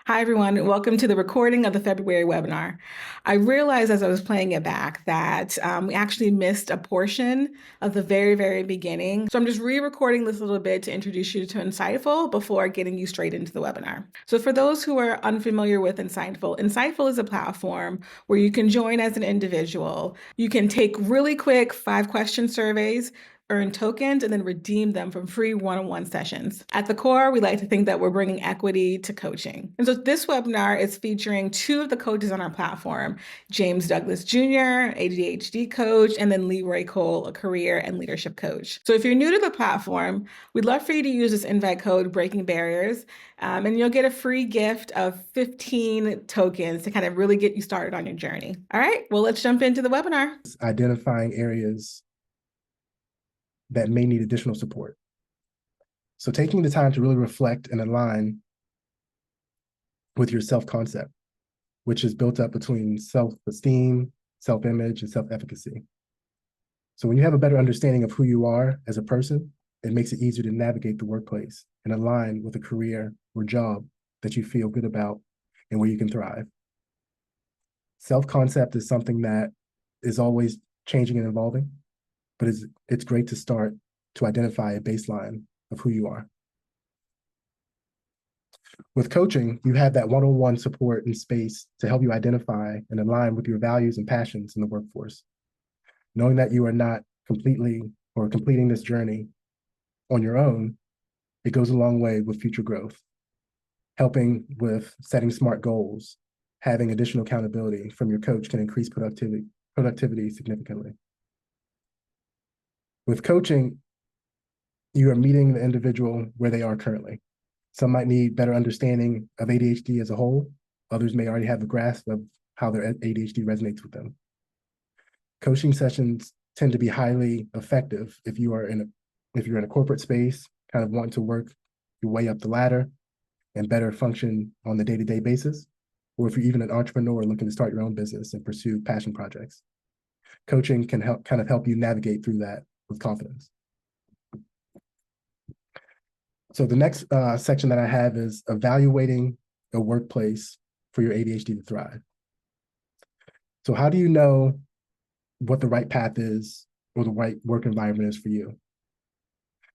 Hi, everyone. Welcome to the recording of the February webinar. I realized as I was playing it back that we actually missed a portion of the very beginning. So I'm just re-recording this a little bit to introduce you to Insightful before getting you straight into the webinar. So for those who are unfamiliar with Insightful, Insightful is a platform where you can join as an individual. You can take really quick 5-question surveys, earn tokens, and then redeem them from free one-on-one sessions. At the core, we like to think that we're bringing equity to coaching. And so this webinar is featuring 2 of the coaches on our platform, James Douglas Jr., ADHD coach, and then LeRoy Cole, a career and leadership coach. So if you're new to the platform, we'd love for you to use this invite code, Breaking Barriers, and you'll get a free gift of 15 tokens to kind of really get you started on your journey. All right, well, let's jump into the webinar. Identifying areas that may need additional support. So taking the time to really reflect and align with your self-concept, which is built up between self-esteem, self-image, and self-efficacy. So when you have a better understanding of who you are as a person, it makes it easier to navigate the workplace and align with a career or job that you feel good about and where you can thrive. Self-concept is something that is always changing and evolving, but it's great to start to identify a baseline of who you are. With coaching, you have that one-on-one support and space to help you identify and align with your values and passions in the workforce. Knowing that you are not completing this journey on your own, it goes a long way with future growth, helping with setting smart goals. Having additional accountability from your coach can increase productivity significantly. With coaching, you are meeting the individual where they are currently. Some might need better understanding of ADHD as a whole. Others may already have a grasp of how their ADHD resonates with them. Coaching sessions tend to be highly effective if you're in a corporate space, kind of wanting to work your way up the ladder and better function on the day-to-day basis, or if you're even an entrepreneur looking to start your own business and pursue passion projects. Coaching can help you navigate through that with confidence. So the next section that I have is evaluating a workplace for your ADHD to thrive. So how do you know what the right path is or the right work environment is for you?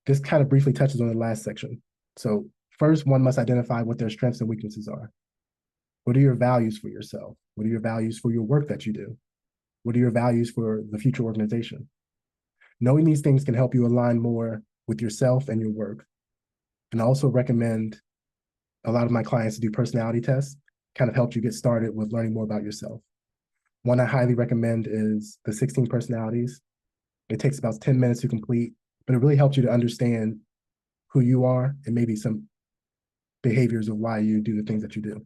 This kind of briefly touches on the last section. So first, one must identify what their strengths and weaknesses are. What are your values for yourself? What are your values for your work that you do? What are your values for the future organization? Knowing these things can help you align more with yourself and your work. And I also recommend a lot of my clients to do personality tests, kind of helps you get started with learning more about yourself. One I highly recommend is the 16 personalities. It takes about 10 minutes to complete, but it really helps you to understand who you are and maybe some behaviors of why you do the things that you do.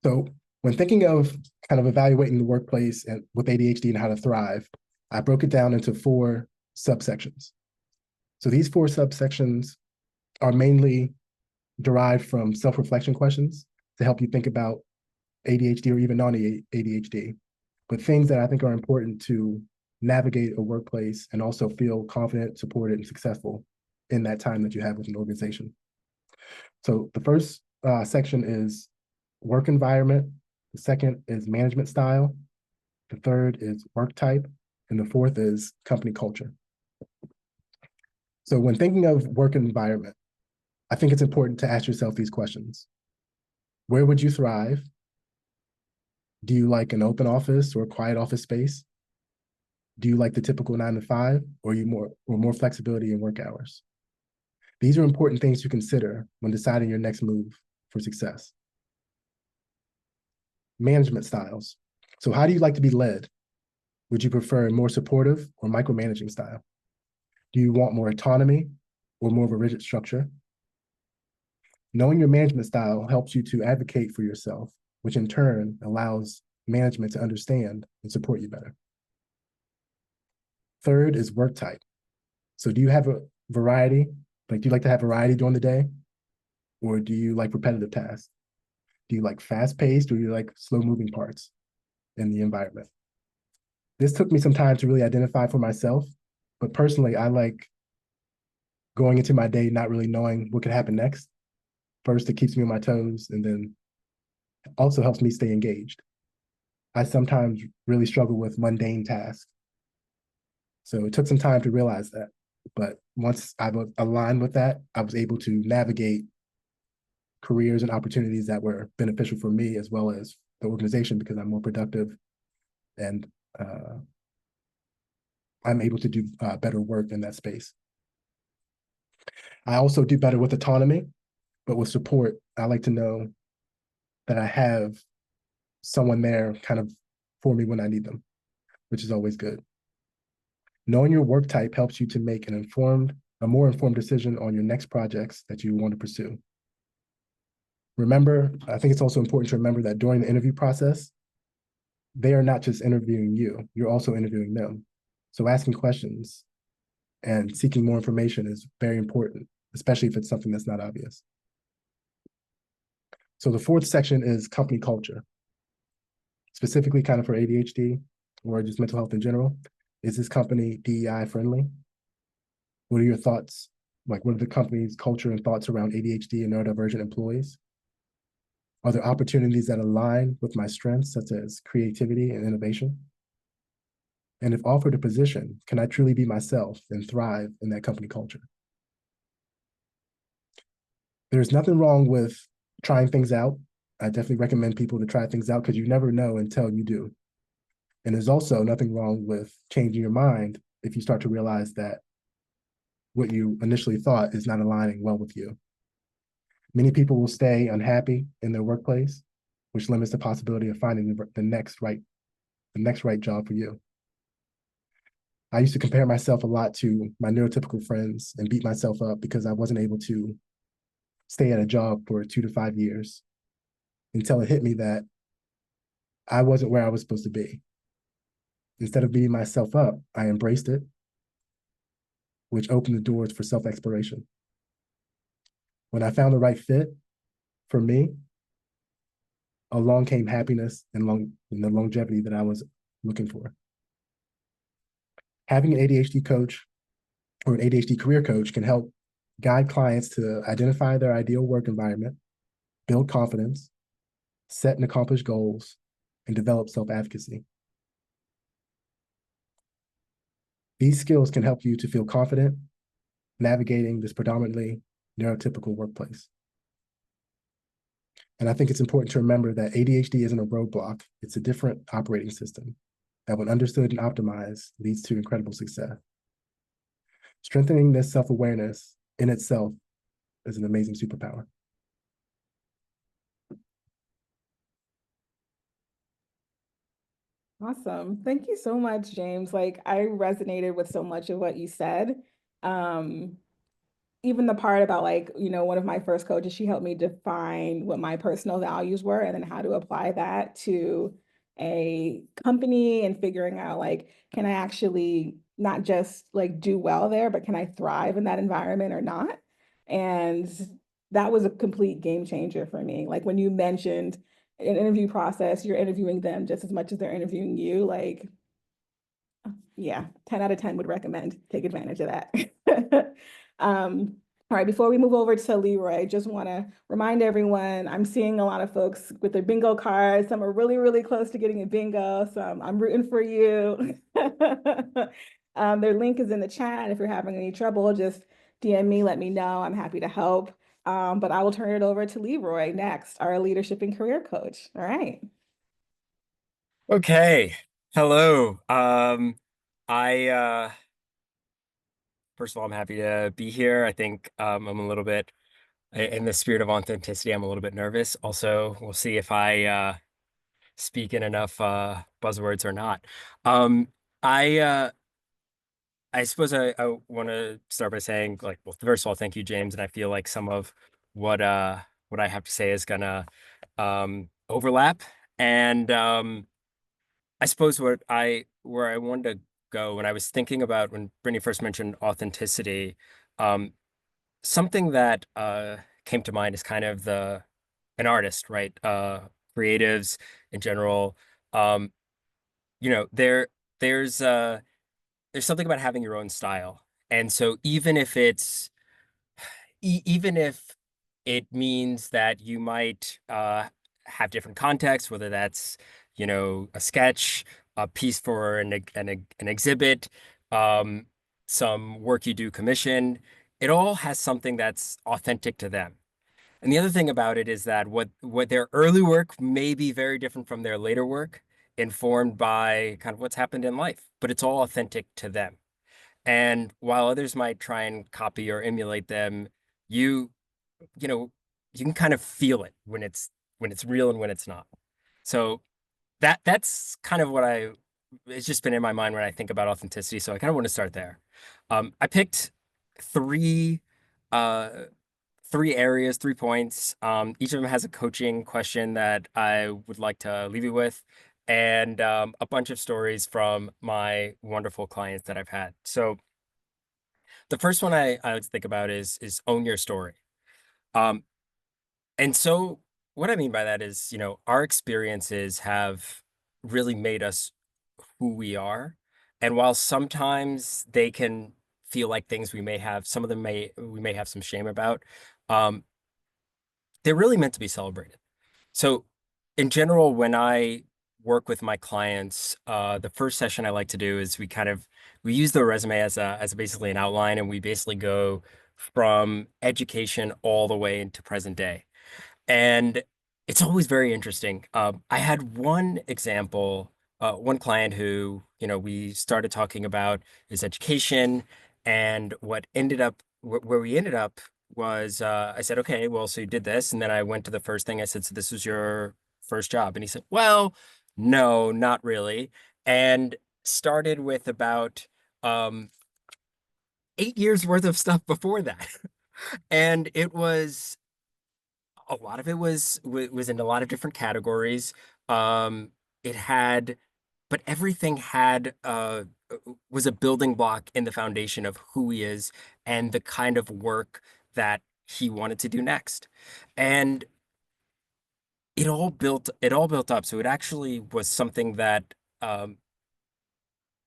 So when thinking of kind of evaluating the workplace and with ADHD and how to thrive, I broke it down into 4 subsections. So these 4 subsections are mainly derived from self-reflection questions to help you think about ADHD or even non-ADHD, but things that I think are important to navigate a workplace and also feel confident, supported, and successful in that time that you have with an organization. So the first section is work environment. The second is management style. The third is work type. And the fourth is company culture. So when thinking of work environment, I think it's important to ask yourself these questions. Where would you thrive? Do you like an open office or a quiet office space? Do you like the typical 9 to 5, or more flexibility in work hours? These are important things to consider when deciding your next move for success. Management styles. So how do you like to be led? Would you prefer a more supportive or micromanaging style? Do you want more autonomy or more of a rigid structure? Knowing your management style helps you to advocate for yourself, which in turn allows management to understand and support you better. Third is work type. So do you have a variety? Like, do you like to have variety during the day? Or do you like repetitive tasks? Do you like fast-paced or do you like slow-moving parts in the environment? This took me some time to really identify for myself, but personally, I like going into my day not really knowing what could happen next. First, it keeps me on my toes, and then also helps me stay engaged. I sometimes really struggle with mundane tasks. So it took some time to realize that. But once I was aligned with that, I was able to navigate careers and opportunities that were beneficial for me as well as the organization because I'm more productive and I'm able to do better work in that space. I also do better with autonomy, but with support, I like to know that I have someone there kind of for me when I need them, which is always good. Knowing your work type helps you to make a more informed decision on your next projects that you want to pursue. Remember, I think it's also important to remember that during the interview process, they are not just interviewing you, you're also interviewing them. So asking questions and seeking more information is very important, especially if it's something that's not obvious. So the fourth section is company culture, specifically kind of for ADHD or just mental health in general. Is this company DEI friendly? What are your thoughts? Like, what are the company's culture and thoughts around ADHD and neurodivergent employees? Are there opportunities that align with my strengths, such as creativity and innovation? And if offered a position, can I truly be myself and thrive in that company culture? There's nothing wrong with trying things out. I definitely recommend people to try things out because you never know until you do. And there's also nothing wrong with changing your mind if you start to realize that what you initially thought is not aligning well with you. Many people will stay unhappy in their workplace, which limits the possibility of finding the next right job for you. I used to compare myself a lot to my neurotypical friends and beat myself up because I wasn't able to stay at a job for 2 to 5 years until it hit me that I wasn't where I was supposed to be. Instead of beating myself up, I embraced it, which opened the doors for self exploration. When I found the right fit for me, along came happiness and the longevity that I was looking for. Having an ADHD coach or an ADHD career coach can help guide clients to identify their ideal work environment, build confidence, set and accomplish goals, and develop self-advocacy. These skills can help you to feel confident navigating this predominantly neurotypical workplace. And I think it's important to remember that ADHD isn't a roadblock, it's a different operating system that, when understood and optimized, leads to incredible success. Strengthening this self-awareness in itself is an amazing superpower. Awesome. Thank you so much, James. Like, I resonated with so much of what you said. Um, Even the part about, like, one of my first coaches, she helped me define what my personal values were and then how to apply that to a company and figuring out, like, can I actually not just like do well there, but can I thrive in that environment or not? And that was a complete game changer for me. Like, when you mentioned an interview process, you're interviewing them just as much as they're interviewing you. Like, yeah, 10 out of 10 would recommend take advantage of that. All right, before we move over to LeRoy, just want to remind everyone, I'm seeing a lot of folks with their bingo cards. Some are really, really close to getting a bingo. So I'm rooting for you. Their link is in the chat. If you're having any trouble, just DM me, let me know. I'm happy to help. But I will turn it over to LeRoy next, our leadership and career coach. All right. Okay. Hello. I First of all, I'm happy to be here. I think I'm a little bit in the spirit of authenticity, I'm a little bit nervous. Also, we'll see if I speak in enough buzzwords or not. Um I I suppose I want to start by saying, like, well, first of all, thank you, James, and I feel like some of what what I have to say is gonna overlap. And I suppose where I wanted to go when I was thinking about when Brittany first mentioned authenticity, um, something that came to mind is kind of the an artist, right? Creatives in general. Um, you know, there's something about having your own style. And so even if it's even if it means that you might have different contexts, whether that's, a sketch, a piece for an exhibit, um, some work you do commissioned, it all has something that's authentic to them. And the other thing about it is that what their early work may be very different from their later work, informed by kind of what's happened in life, but it's all authentic to them. And while others might try and copy or emulate them, you you know, you can kind of feel it when it's real and when it's not. So that's kind of it's just been in my mind when I think about authenticity. So I kind of want to start there. I picked three uh three areas, 3 points. Each of them has a coaching question that I would like to leave you with, and a bunch of stories from my wonderful clients that I've had. So the first one I like to think about is own your story. Um, And so what I mean by that is, our experiences have really made us who we are. And while sometimes they can feel like things some of them we may have some shame about, um, they're really meant to be celebrated. So in general, when I work with my clients, the first session I like to do is we use the resume as basically an outline, and we basically go from education all the way into present day. And it's always very interesting. I had one example, one client who, we started talking about his education, and where we ended up was, I said, okay, well, so you did this. And then I went to the first thing I said, so this was your first job. And he said, well, no, not really. And started with about, um, 8 years worth of stuff before that. And a lot of it was in a lot of different categories. Um, it had, but everything had was a building block in the foundation of who he is and the kind of work that he wanted to do next. And it all built up. So it actually was something that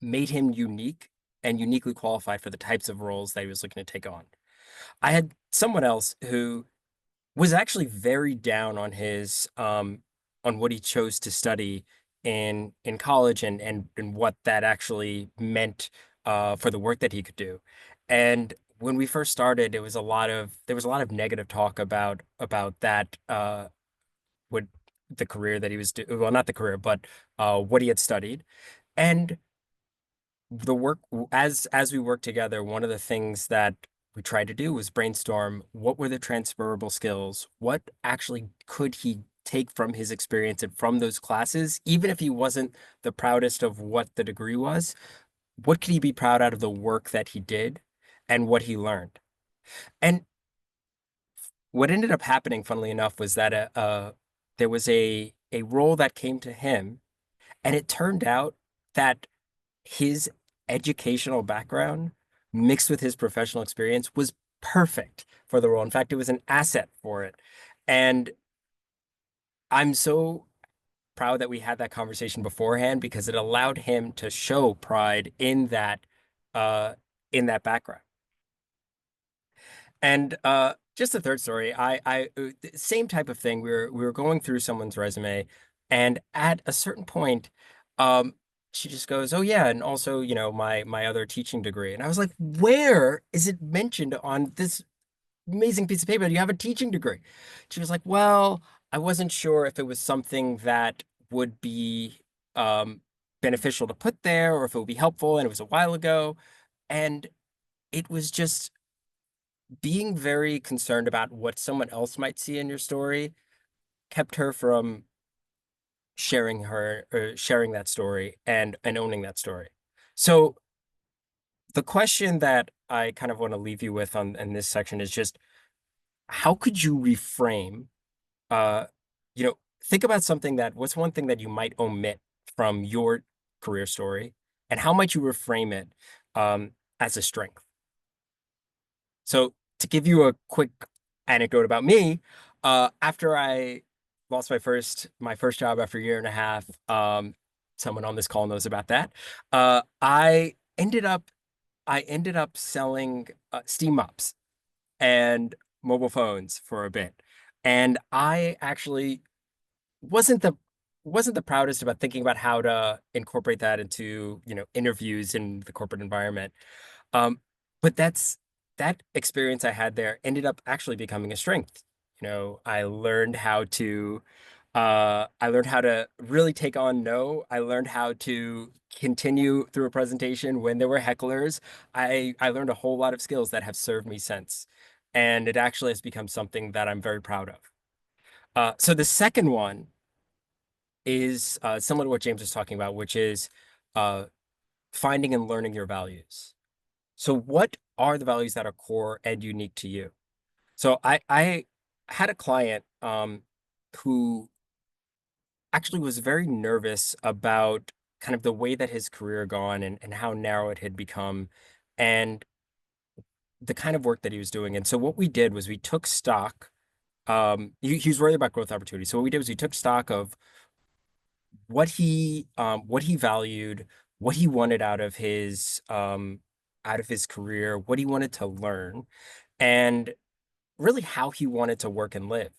made him unique and uniquely qualified for the types of roles that he was looking to take on. I had someone else who was actually very down on what he chose to study in college, and what that actually meant for the work that he could do. And when we first started, there was a lot of negative talk about that what the career that he was doing, well, not the career, but what he had studied. And the work as we worked together, one of the things that we tried to do was brainstorm what were the transferable skills, what actually could he take from his experience and from those classes, even if he wasn't the proudest of what the degree was, what could he be proud out of the work that he did and what he learned. And what ended up happening, funnily enough, was that there was a role that came to him, and it turned out that his educational background mixed with his professional experience was perfect for the role. In fact, it was an asset for it. And I'm so proud that we had that conversation beforehand, because it allowed him to show pride uh in that background. And just a third story, same type of thing. We were going through someone's resume, and at a certain point, um, she just goes, "Oh yeah, and also, my other teaching degree." And I was like, "Where is it mentioned on this amazing piece of paper? You have a teaching degree?" She was like, "Well, I wasn't sure if it was something that would be um beneficial to put there, or if it would be helpful, and it was a while ago." And it was just being very concerned about what someone else might see in your story kept her from sharing that story and owning that story. So the question that I kind of want to leave you with on in this section is just, how could you reframe, uh think about what's one thing that you might omit from your career story, and how might you reframe it as a strength? So to give you a quick anecdote about me, after I lost my first job after a year and a half, someone on this call knows about that. I ended up selling steam mops, and mobile phones for a bit. And I actually wasn't the wasn't the proudest about thinking about how to incorporate that into, interviews in the corporate environment. Um, but that experience I had there ended up actually becoming a strength. I learned how to really take on no. I learned how to continue through a presentation when there were hecklers. I learned a whole lot of skills that have served me since. And it actually has become something that I'm very proud of. So the second one is similar to what James was talking about, which is uh, finding and learning your values. So what are the values that are core and unique to you? So I had a client who actually was very nervous about kind of the way that his career gone and how narrow it had become and the kind of work that he was doing. And so what we did was we took stock. He was worried about growth opportunities. So what we did was we took stock of what he valued, what he wanted out of his career, what he wanted to learn, and really how he wanted to work and live.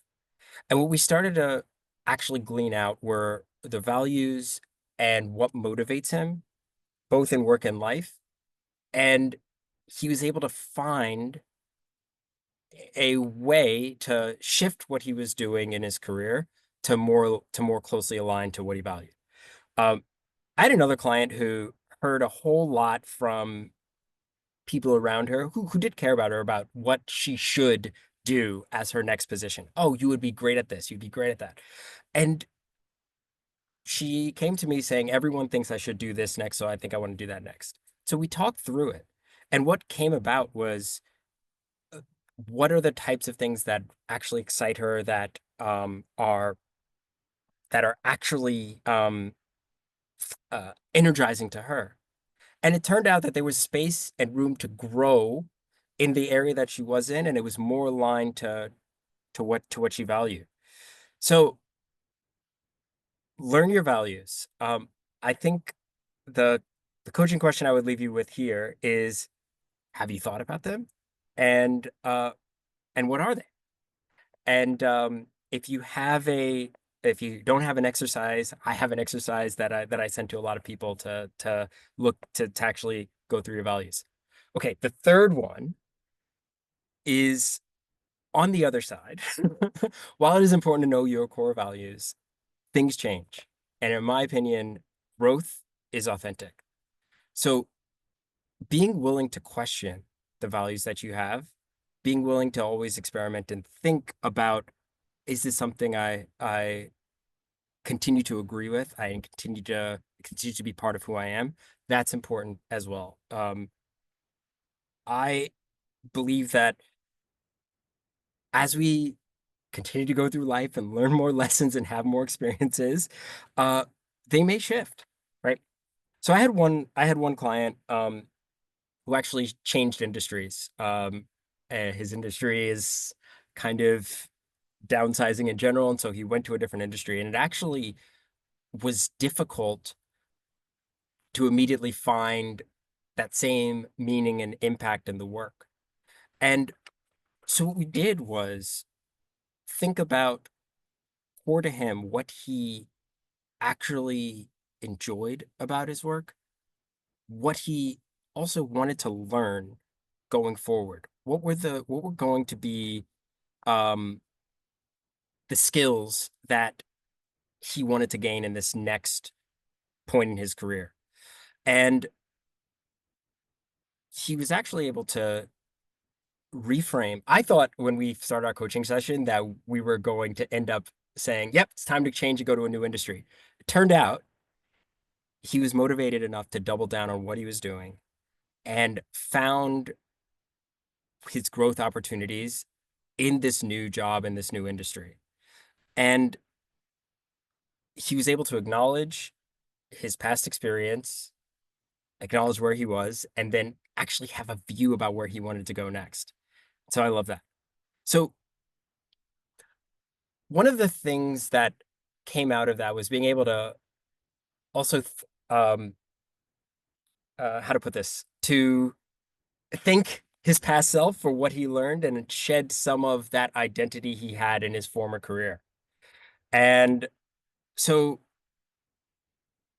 And what we started to actually glean out were the values and what motivates him, both in work and life. And he was able to find a way to shift what he was doing in his career to more closely align to what he valued. Um, I had another client who heard a whole lot from people around her who did care about her about what she should do as her next position. Oh, you would be great at this. You'd be great at that. And she came to me saying, everyone thinks I should do this next, so I think I want to do that next. So we talked through it. And what came about was what are the types of things that actually excite her that are actually energizing to her. And it turned out that there was space and room to grow in the area that she was in, and it was more aligned to what she valued. So learn your values. I think the the coaching question I would leave you with here is, have you thought about them? And what are they? And if you don't have an exercise, I have an exercise that I send to a lot of people to look to actually go through your values. Okay, the third one is on the other side. While it is important to know your core values, things change. And in my opinion, growth is authentic. So being willing to question the values that you have, being willing to always experiment and think about, is this something I continue to agree with? I continue to be part of who I am. That's important as well. I believe that as we continue to go through life and learn more lessons and have more experiences, uh, they may shift, right? So I had one client who actually changed industries. His industry is kind of downsizing in general, and so he went to a different industry, and it actually was difficult to immediately find that same meaning and impact in the work. And so what we did was think about, core to him, what he actually enjoyed about his work, what he also wanted to learn going forward. What were going to be um, the skills that he wanted to gain in this next point in his career. And he was actually able to reframe. I thought when we started our coaching session that we were going to end up saying, yep, it's time to change and go to a new industry. It turned out he was motivated enough to double down on what he was doing and found his growth opportunities in this new job, in this new industry. And he was able to acknowledge his past experience, acknowledge where he was, and then actually have a view about where he wanted to go next. So I love that. So one of the things that came out of that was being able to also, how to put this, to think his past self for what he learned and shed some of that identity he had in his former career. And so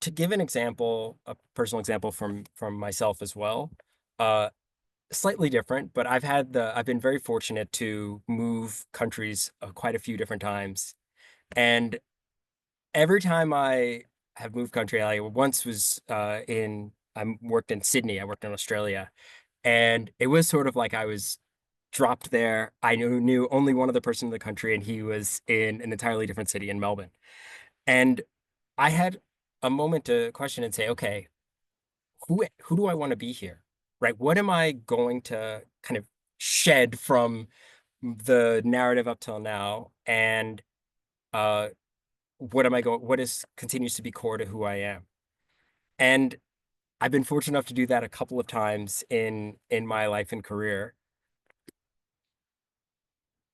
to give an example, a personal example from myself as well, uh, slightly different, but I've been very fortunate to move countries quite a few different times. And every time I have moved country, I once was I worked in Sydney, I worked in Australia, and it was sort of like I was dropped there. I knew only one other person in the country, and he was in an entirely different city in Melbourne. And I had a moment to question and say, okay, who do I want to be here? Right? What am I going to kind of shed from the narrative up till now? And uh what is continues to be core to who I am? And I've been fortunate enough to do that a couple of times in my life and career.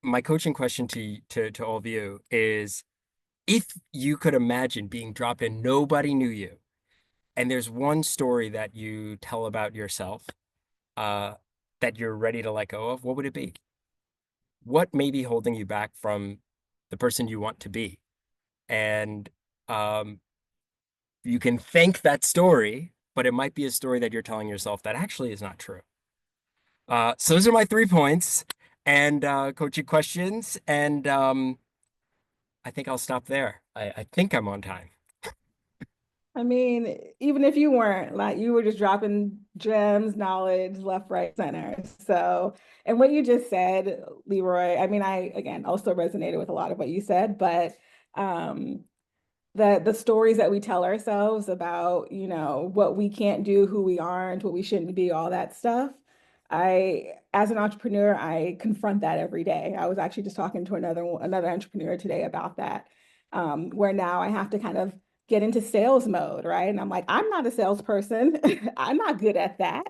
My coaching question to all of you is if you could imagine being dropped and nobody knew you, and there's one story that you tell about yourself uh, that you're ready to let go of, what would it be? What may be holding you back from the person you want to be? And um, you can thank that story, but it might be a story that you're telling yourself that actually is not true. So those are my 3 points and coaching questions. And I think I'll stop there. I think I'm on time. I mean, even if you weren't, like you were just dropping gems, knowledge, left, right, center. So, and what you just said, Leroy, I mean, I again also resonated with a lot of what you said, but um the stories that we tell ourselves about, you know, what we can't do, who we aren't, what we shouldn't be, all that stuff. I, as an entrepreneur, I confront that every day. I was actually just talking to another entrepreneur today about that, where now I have to kind of get into sales mode, right? And I'm like, I'm not a salesperson. I'm not good at that.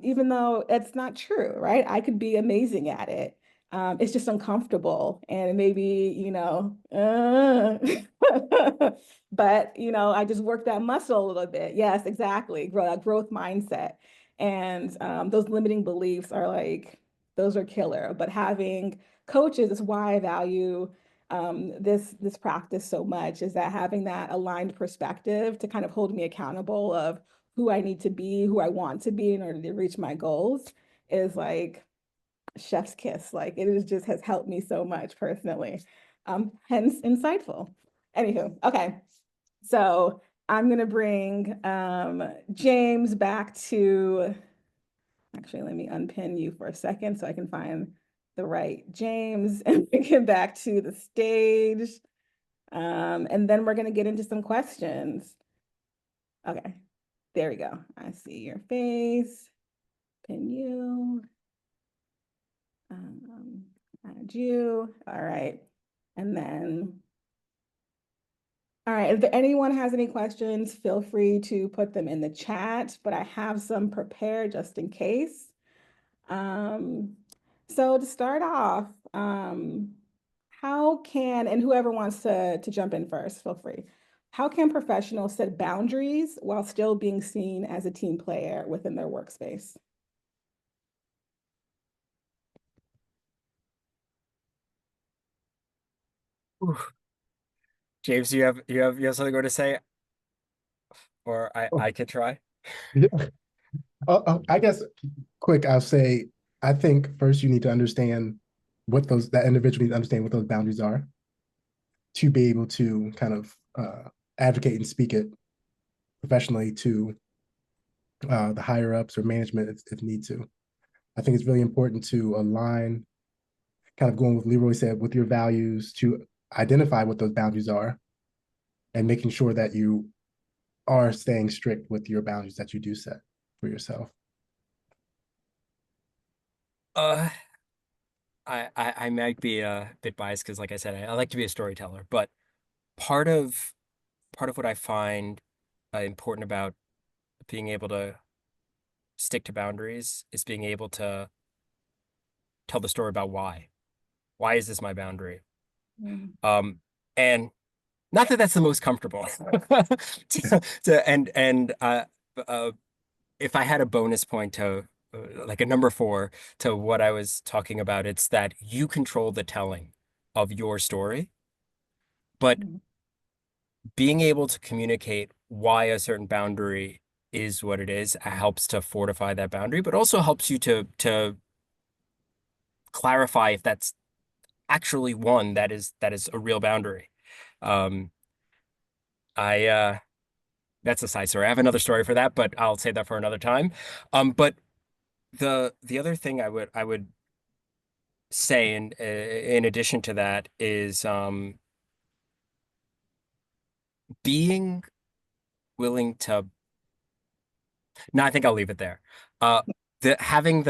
Even though it's not true, right? I could be amazing at it. It's just uncomfortable and maybe, you know, but, you know, I just work that muscle a little bit. Yes, exactly. Growth mindset. And those limiting beliefs are like, those are killer. But having coaches is why I value this practice so much, is that having that aligned perspective to kind of hold me accountable of who I need to be, who I want to be in order to reach my goals is like chef's kiss. Like it is just has helped me so much personally. Hence insightful. Anywho, okay. So I'm gonna bring James back to, actually let me unpin you for a second so I can find the right James and bring him back to the stage. And then we're gonna get into some questions. Okay, there we go. I see your face. Pin you. Um, Add you. All right. And then, all right, if anyone has any questions, feel free to put them in the chat, but I have some prepared just in case. Um, so to start off, how can, and whoever wants to jump in first, feel free. How can professionals set boundaries while still being seen as a team player within their workspace? Oof. James, you have something more to say, or Oh, I could try. yeah. I guess quick, I'll say, I think first you need to understand what that individual needs to understand what those boundaries are to be able to kind of advocate and speak it professionally to the higher ups or management if need to. I think it's really important to align, kind of going with Leroy said, with your values to identify what those boundaries are and making sure that you are staying strict with your boundaries that you do set for yourself. Uh, I might be a bit biased because, like I said, I like to be a storyteller, but part of part of what I find important about being able to stick to boundaries is being able to tell the story about why. Why is this my boundary? Mm. Um, and not that that's the most comfortable. And if I had a bonus point to like a number four to what I was talking about. It's that you control the telling of your story, but Mhm. being able to communicate why a certain boundary is what it is helps to fortify that boundary, but also helps you to clarify if that's actually one that is a real boundary. Um, I That's a side story. I have another story for that, but I'll save that for another time. But the other thing I would say in addition to that is being willing to. No, I think I'll leave it there. Uh, the having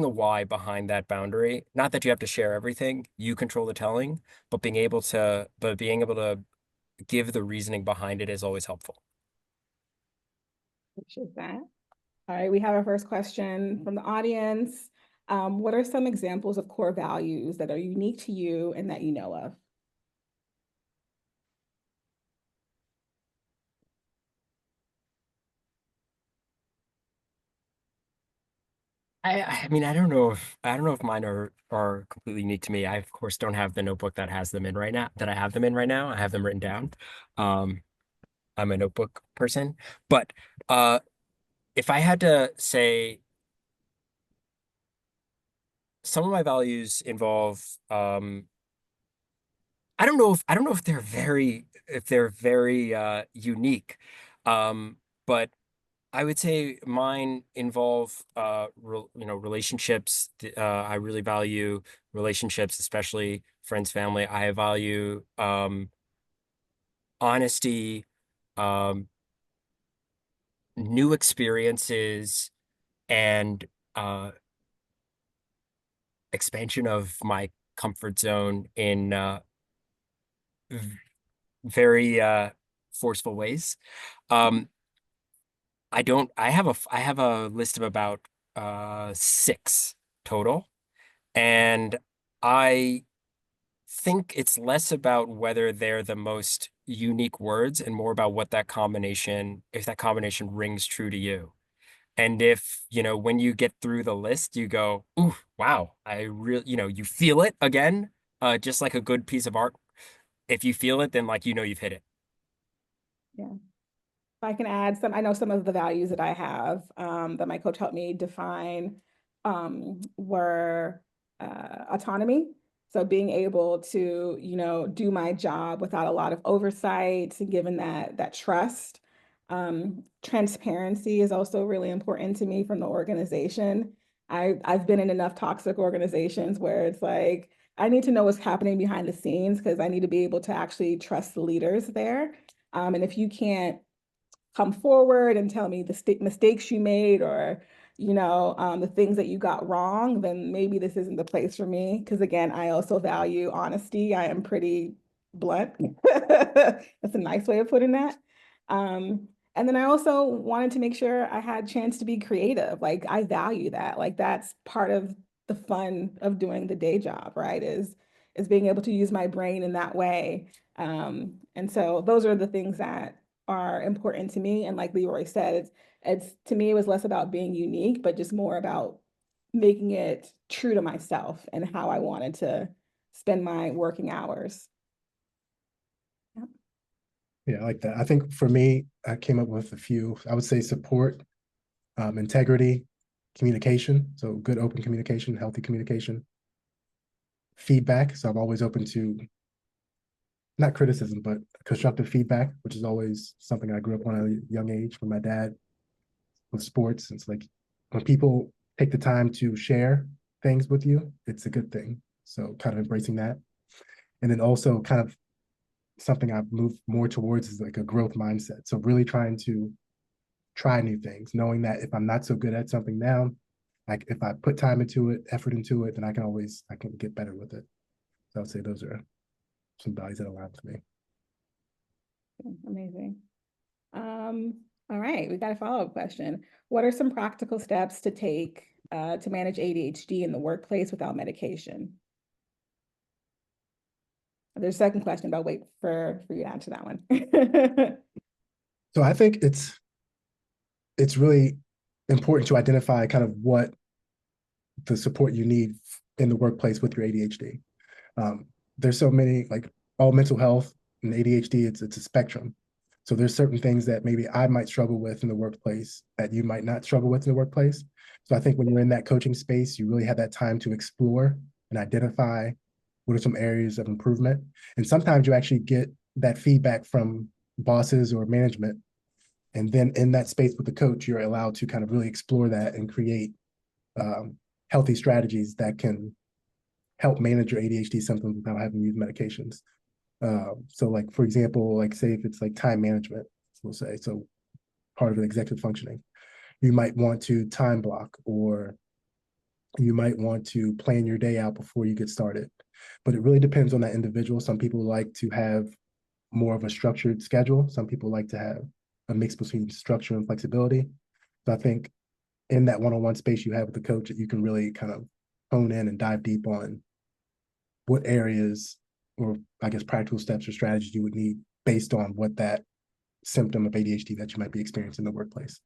a why behind that boundary. Not that you have to share everything. You control the telling, but being able to give the reasoning behind it is always helpful. Appreciate that. All right, we have our first question from the audience. What are some examples of core values that are unique to you and that you know of? I mean, I don't know if mine are completely unique to me. I of course don't have the notebook that has them in right now that I have them in right now. I have them written down. Um, I'm a notebook person, but uh, if I had to say some of my values involve I don't know if they're very unique. But I would say mine involve relationships. I really value relationships, especially friends, family. I value honesty, um, new experiences, and uh, expansion of my comfort zone in v- very forceful ways. Um, I don't. I have a list of about six total, and I think it's less about whether they're the most unique words and more about what that combination, if that combination rings true to you. And if, when you get through the list, you go, ooh, wow, I really, you feel it again, just like a good piece of art. If you feel it, then like, you've hit it. Yeah. If I can add some, I know some of the values that I have that my coach helped me define were autonomy. So being able to, do my job without a lot of oversight and given that trust. Transparency is also really important to me from the organization. I've been in enough toxic organizations where it's like, I need to know what's happening behind the scenes because I need to be able to actually trust the leaders there. And if you can't come forward and tell me the mistakes you made or the things that you got wrong, then maybe this isn't the place for me. Because again, I also value honesty. I am pretty blunt. That's a nice way of putting that. And then I also wanted to make sure I had a chance to be creative. Like I value that. Like that's part of the fun of doing the day job, right? Is being able to use my brain in that way. And so those are the things that are important to me. And like LeRoy said, it's to me, it was less about being unique, but just more about making it true to myself and how I wanted to spend my working hours. Yeah. Yeah, I like that. I think for me, I came up with a few. I would say support, integrity, communication. So good open communication, healthy communication, feedback. So I'm always open to not criticism, but constructive feedback, which is always something I grew up on at a young age from my dad with sports. It's like when people take the time to share things with you, it's a good thing. So kind of embracing that. And then also kind of something I've moved more towards is like a growth mindset. So really trying to try new things, knowing that if I'm not so good at something now, like if I put time into it, effort into it, then I can get better with it. So I would say those are some values that align with me. Amazing. Um, all right, we got a follow-up question. What are some practical steps to take to manage ADHD in the workplace without medication? There's a second question, but I'll wait for you to answer that one. So I think it's really important to identify kind of what the support you need in the workplace with your ADHD. There's so many, like all mental health and ADHD, it's a spectrum. So there's certain things that maybe I might struggle with in the workplace that you might not struggle with in the workplace. So I think when you're in that coaching space, you really have that time to explore and identify what are some areas of improvement. And sometimes you actually get that feedback from bosses or management. And then in that space with the coach, you're allowed to kind of really explore that and create healthy strategies that can help manage your ADHD symptoms without having to use medications. So like, for example, like say if it's like time management, we'll say, so part of an executive functioning, you might want to time block, or you might want to plan your day out before you get started. But it really depends on that individual. Some people like to have more of a structured schedule. Some people like to have a mix between structure and flexibility. So I think in that one-on-one space you have with the coach, you can really kind of hone in and dive deep on what areas, or I guess practical steps or strategies you would need based on what that symptom of ADHD that you might be experiencing in the workplace.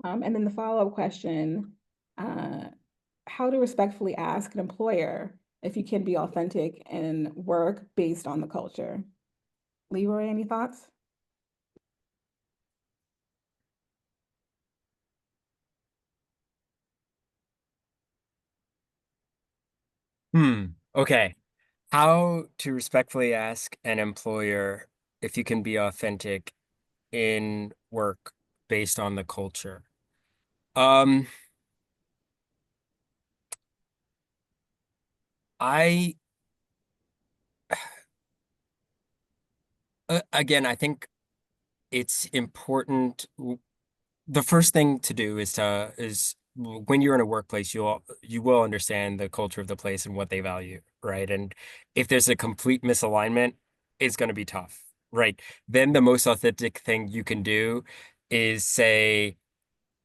And then the follow-up question, how to respectfully ask an employer if you can be authentic in work based on the culture. LeRoy, any thoughts? Okay. How to respectfully ask an employer if you can be authentic in work based on the culture. Um, I again, I think it's important. The first thing to do is when you're in a workplace, you will understand the culture of the place and what they value, right? And if there's a complete misalignment, it's going to be tough, right? Then the most authentic thing you can do is say,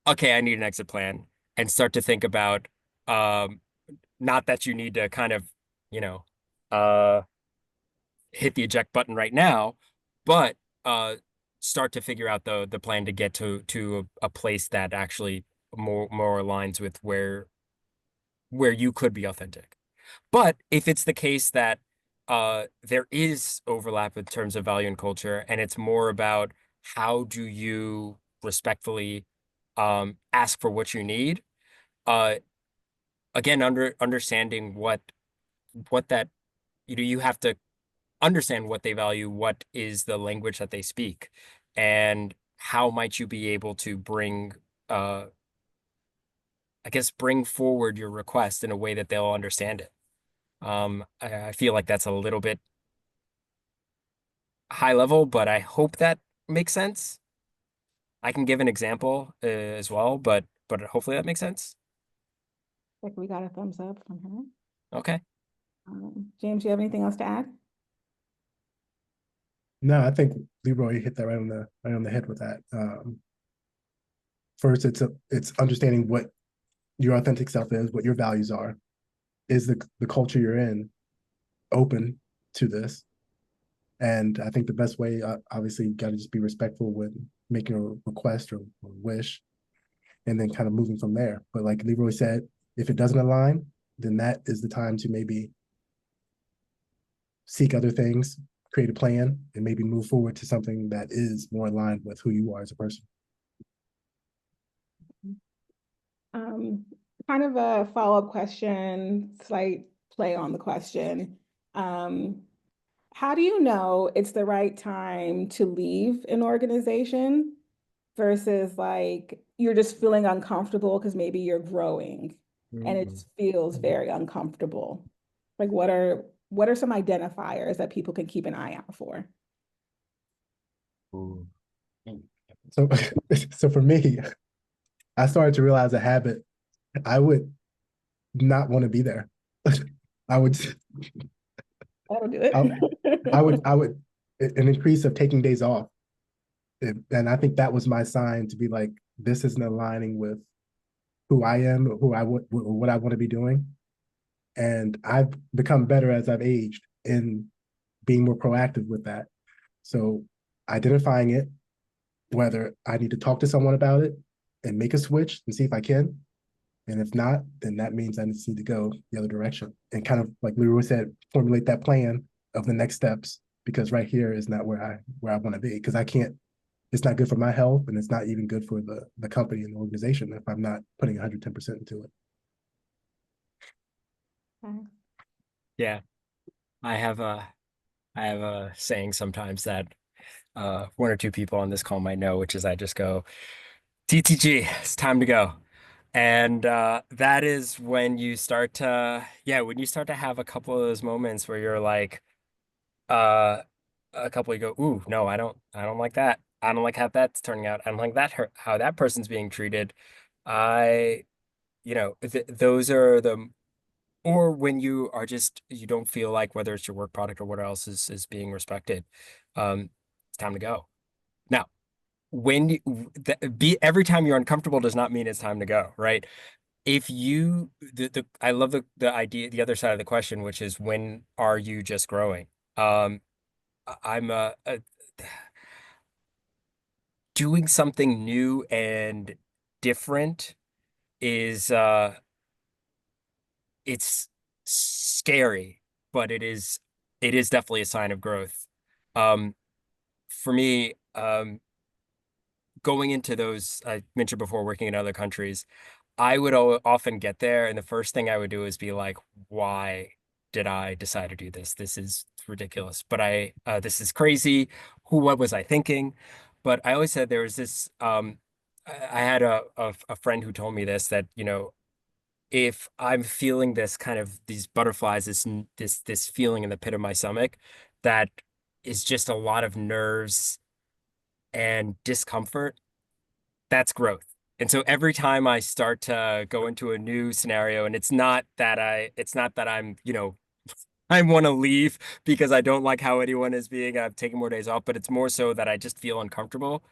okay, I need an exit plan, and start to think about, um, not that you need to kind of, you know, uh, hit the eject button right now, but uh, start to figure out the plan to get to a place that actually more aligns with where you could be authentic. But if it's the case that there is overlap in terms of value and culture, and it's more about how do you respectfully ask for what you need, uh, again, understanding what that, you have to understand what they value, what is the language that they speak, and how might you be able to bring, I guess, bring forward your request in a way that they'll understand it. I feel like that's a little bit high level, but I hope that makes sense. I can give an example as well, but hopefully that makes sense. Like we got a thumbs up from her. Okay. James, do you have anything else to add? No, I think LeRoy hit that right on the head with that. First, it's understanding what your authentic self is, what your values are. Is the culture you're in open to this? And I think the best way, obviously, you got to just be respectful when making a request or wish, and then kind of moving from there. But like LeRoy said, if it doesn't align, then that is the time to maybe seek other things, create a plan, and maybe move forward to something that is more aligned with who you are as a person. Um, Kind of a follow-up question, slight play on the question. How do you know it's the right time to leave an organization versus like you're just feeling uncomfortable because maybe you're growing and it just feels very uncomfortable? Like what are some identifiers that people can keep an eye out for? Ooh. So, so for me, I started to realize a habit. I would not want to be there. I would, That'll do I, it. I would, an increase of taking days off. And I think that was my sign to be like, this isn't aligning with who I am, who I would, what I want to be doing. And I've become better as I've aged in being more proactive with that. So identifying it, whether I need to talk to someone about it and make a switch and see if I can. And if not, then that means I just need to go the other direction and kind of like LeRoy said, formulate that plan of the next steps, because right here is not where I want to be, because I can't, it's not good for my health, and it's not even good for the company and the organization if I'm not putting 110% into it. Okay. Yeah, I have a I have a saying sometimes that one or two people on this call might know, which is I just go, TTG, it's time to go. And that is when you start to, yeah, when you start to have a couple of those moments where you're like, uh, a couple you go, ooh, no, I don't like that. I don't like how that's turning out. I don't like that, how that person's being treated. I, th those are the, or when you are just, you don't feel like whether it's your work product or what else is being respected, it's time to go. Now, when you, be every time you're uncomfortable does not mean it's time to go, right? If you I love the idea, the other side of the question, which is when are you just growing? I'm doing something new and different is it's scary, but it is definitely a sign of growth. Um, for me, going into those I mentioned before, working in other countries, I would often get there, and the first thing I would do is be like, why did I decide to do this? This is ridiculous. But this is crazy. What was I thinking? But I always said there was this, I had a friend who told me this, that, if I'm feeling this kind of these butterflies, this feeling in the pit of my stomach, that is just a lot of nerves and discomfort, that's growth. And so every time I start to go into a new scenario, and it's not that I'm, I want to leave because I don't like how anyone is being, I've taken more days off, but it's more so that I just feel uncomfortable.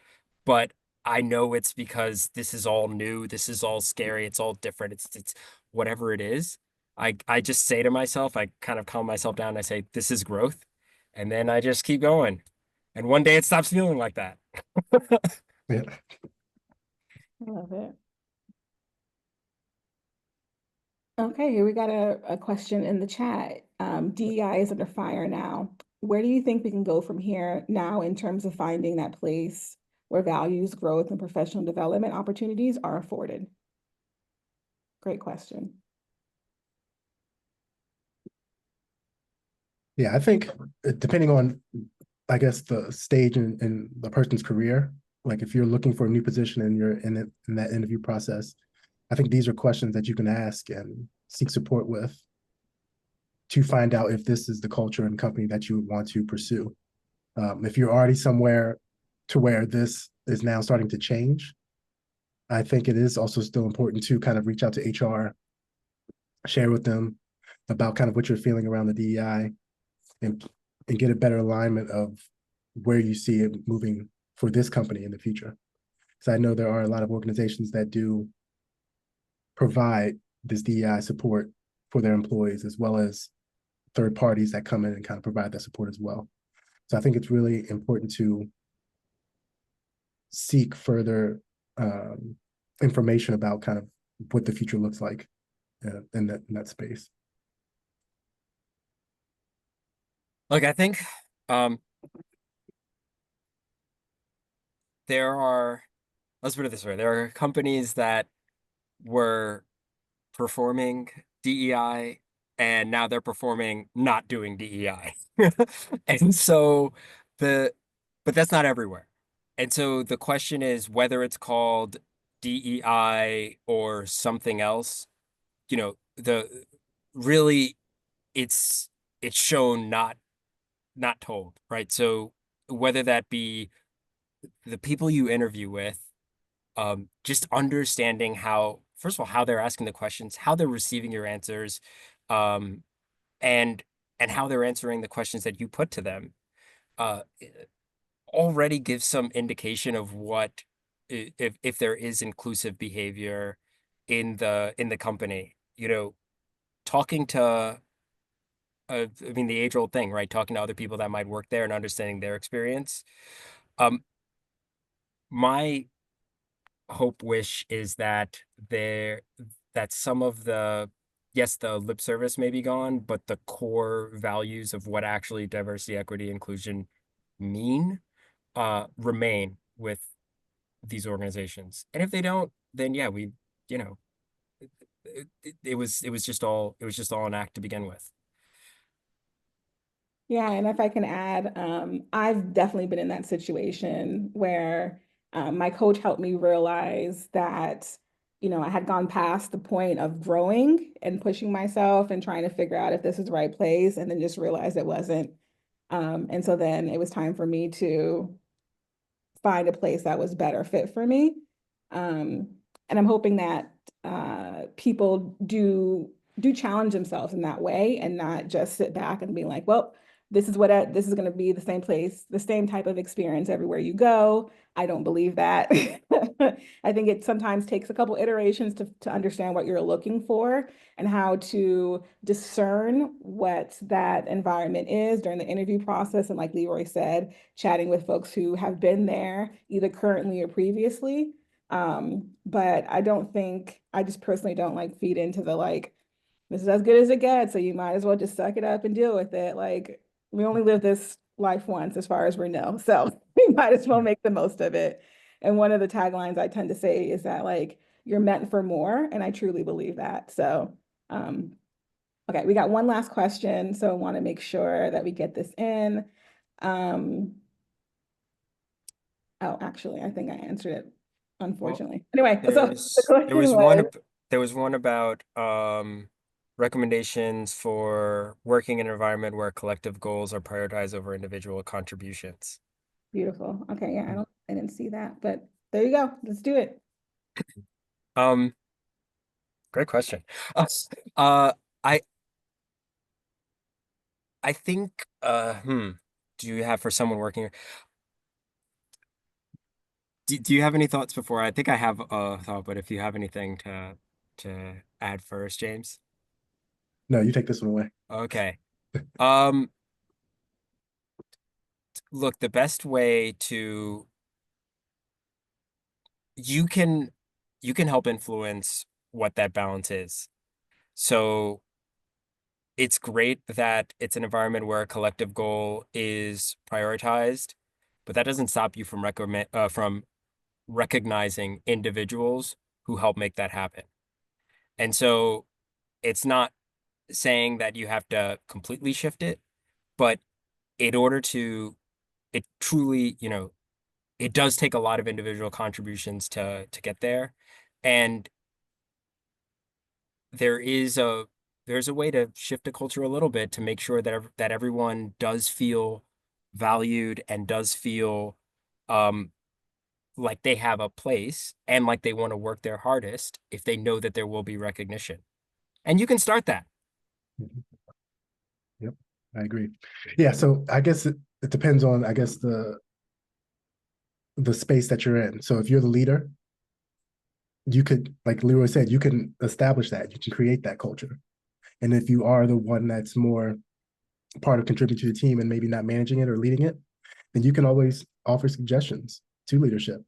But I know it's because this is all new, this is all scary, it's all different, it's whatever it is. I just say to myself, I kind of calm myself down, I say, this is growth, and then I just keep going. And one day it stops feeling like that. Yeah. I love it. Okay, here we got a question in the chat. DEI is under fire now. Where do you think we can go from here now in terms of finding that place where values, growth, and professional development opportunities are afforded? Great question. Yeah, I think depending on, I guess, the stage in the person's career, like if you're looking for a new position and you're in that interview process, I think these are questions that you can ask and seek support with to find out if this is the culture and company that you would want to pursue. If you're already somewhere to where this is now starting to change, I think it is also still important to kind of reach out to HR, share with them about kind of what you're feeling around the DEI, and get a better alignment of where you see it moving for this company in the future. So I know there are a lot of organizations that do provide this DEI support for their employees, as well as third parties that come in and kind of provide that support as well. So I think it's really important to seek further information about kind of what the future looks like in that space. Look, I think um, there are, let's put it this way, there are companies that were performing DEI and now they're performing not doing DEI. And so the, but that's not everywhere. And so the question is whether it's called DEI or something else, the really it's it's shown, not told, right? So whether that be the people you interview with, just understanding how, first of all, how they're asking the questions, how they're receiving your answers, um, and how they're answering the questions that you put to them, uh, already gives some indication of what, if there is inclusive behavior in the company. Talking to, I mean, the age-old thing, right? Talking to other people that might work there and understanding their experience. Um, my hope wish is that some of the, yes, the lip service may be gone, but the core values of what actually diversity, equity, inclusion mean remain with these organizations. And if they don't, then yeah, you know, it was just all an act to begin with. Yeah, and if I can add, I've definitely been in that situation where my coach helped me realize that, I had gone past the point of growing and pushing myself and trying to figure out if this is the right place, and then just realized it wasn't. And so then it was time for me to find a place that was better fit for me. Um, and I'm hoping that people do challenge themselves in that way and not just sit back and be like, well, this is going to be the same place, the same type of experience everywhere you go. I don't believe that. I think it sometimes takes a couple iterations to understand what you're looking for and how to discern what that environment is during the interview process. And like LeRoy said, chatting with folks who have been there either currently or previously. But I just personally don't like feed into the like, this is as good as it gets. So you might as well just suck it up and deal with it. Like we only live this life once as far as we know. So we might as well Yeah. make the most of it. And one of the taglines I tend to say is that like you're meant for more. And I truly believe that. So um, okay, we got one last question. So I want to make sure that we get this in. Um, oh, actually, I think I answered it, Well, unfortunately. Anyway, so the there question was was there was one about recommendations for working in an environment where collective goals are prioritized over individual contributions. beautiful. Okay, yeah, Hmm. I didn't see that, but there you go. Let's do it. Um, Great question. Uh, uh, I I think do you have for someone working? Do you have any thoughts before? I think I have a thought, but if you have anything to add first, James. No, you take this one away. Okay. Um, Look, the best way to you can you can help influence what that balance is. So it's great that it's an environment where a collective goal is prioritized, but that doesn't stop you from recognizing individuals who help make that happen. And so it's not saying that you have to completely shift it, but in order to it truly, it does take a lot of individual contributions to get there. And there is a there's a way to shift the culture a little bit to make sure that everyone does feel valued and does feel um like they have a place and like they want to work their hardest if they know that there will be recognition. And you can start that. Mhm. Yep, I agree. Yeah, so I guess it depends on, I guess, the space that you're in. So if you're the leader, you could, like Leroy said, you can establish that, you can create that culture. And if you are the one that's more part of contributing to the team and maybe not managing it or leading it, then you can always offer suggestions to leadership.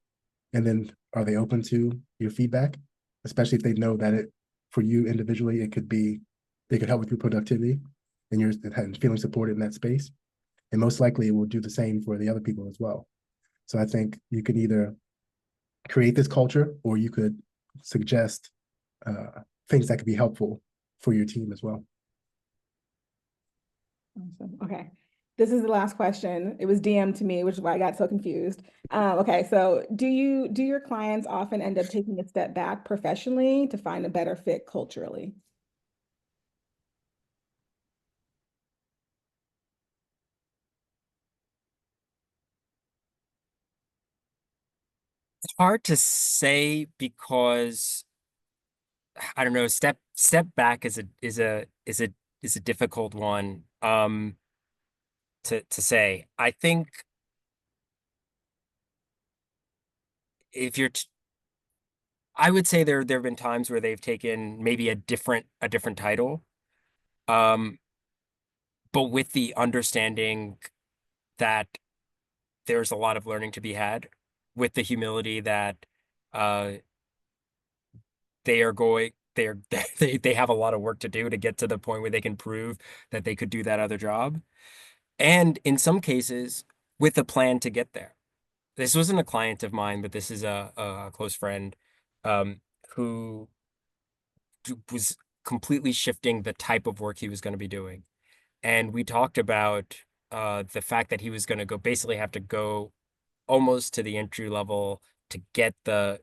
And then are they open to your feedback, especially if they know that it for you individually, it could be they could help with your productivity and you're feeling supported in that space. And most likely it will do the same for the other people as well. So I think you can either create this culture or you could suggest things that could be helpful for your team as well. Awesome. Okay. This is the last question. It was DM'd to me, which is why I got so confused. Okay, so do your clients often end up taking a step back professionally to find a better fit culturally? It's hard to say because I don't know, step back is a difficult one to say. I think if you're t I would say there have been times where they've taken maybe a different title, um, but with the understanding that there's a lot of learning to be had. with the humility that uh, they are going they're they have a lot of work to do to get to the point where they can prove that they could do that other job. And in some cases, with a plan to get there. This wasn't a client of mine, but this is a close friend um, who was completely shifting the type of work he was going to be doing. And we talked about the fact that he was going to go basically have to go almost to the entry level to get to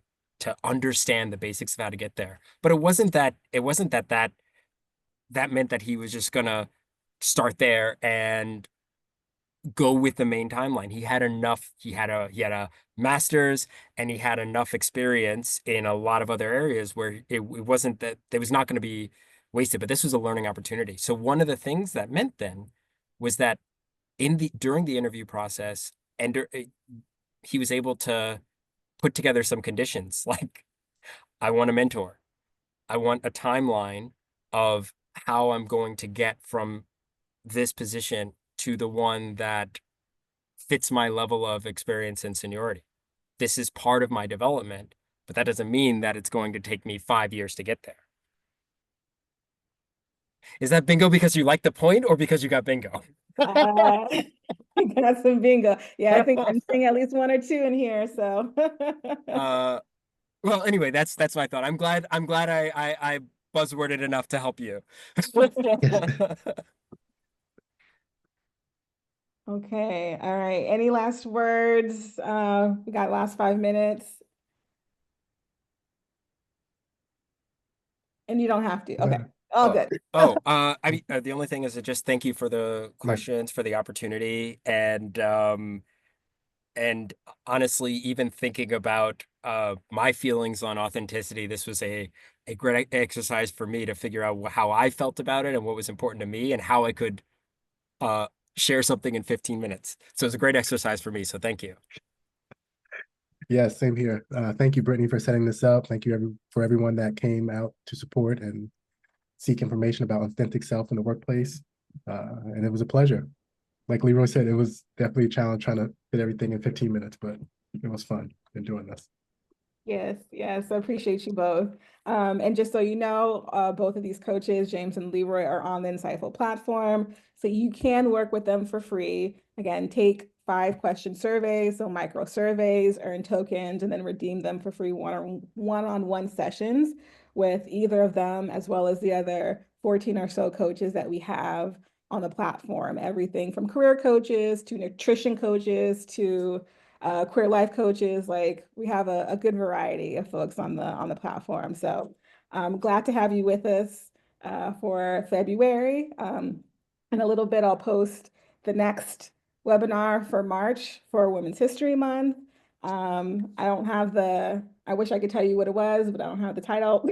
understand the basics of how to get there. But it wasn't that that meant that he was just gonna start there and go with the main timeline. He had enough, he had a master's and he had enough experience in a lot of other areas where it wasn't that it was not going to be wasted, but this was a learning opportunity. So one of the things that meant then was that during the interview process and he was able to put together some conditions like I want a mentor. I want a timeline of how I'm going to get from this position to the one that fits my level of experience and seniority. This is part of my development, but that doesn't mean that it's going to take me 5 years to get there. Is that bingo because you like the point or because you got bingo? Uh, got some bingo. Yeah, I think I'm seeing at least one or two in here. So Well, anyway, that's my thought. I'm glad I buzzworded enough to help you. okay, all right. Any last words? We got last 5 minutes, and you don't have to. Okay, all Oh, good. I mean, the only thing is to just thank you for the Yeah. questions, for the opportunity, and honestly, even thinking about my feelings on authenticity, this was a great exercise for me to figure out how I felt about it and what was important to me and how I could uh share something in 15 minutes. So it's a great exercise for me. So thank you. Yeah, same here. Thank you, Brittany, for setting this up. Thank you for everyone that came out to support and seek information about authentic self in the workplace. And it was a pleasure. Like LeRoy said, it was definitely a challenge trying to fit everything in 15 minutes, but it was fun enjoying this. Yes, yes, I appreciate you both. And just so you know, both of these coaches, James and Leroy, are on the Insightful platform. So you can work with them for free. Again, take 5-question surveys, so micro surveys, earn tokens, and then redeem them for free one-on-one sessions with either of them, as well as the other 14 or so coaches that we have on the platform. Everything from career coaches to nutrition coaches to queer life coaches. Like we have a good variety of folks on the platform. So I'm glad to have you with us for February. In a little bit, I'll post the next webinar for March for Women's History Month. I don't have I wish I could tell you what it was, but I don't have the title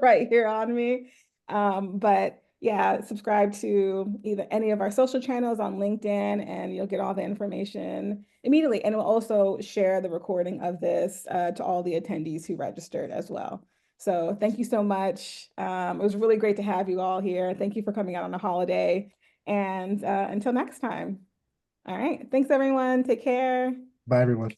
right here on me. But yeah, subscribe to either any of our social channels on LinkedIn and you'll get all the information immediately. And we'll also share the recording of this to all the attendees who registered as well. So thank you so much. It was really great to have you all here. Thank you for coming out on a holiday. And until next time. All right. Thanks, everyone. Take care. Bye, everyone.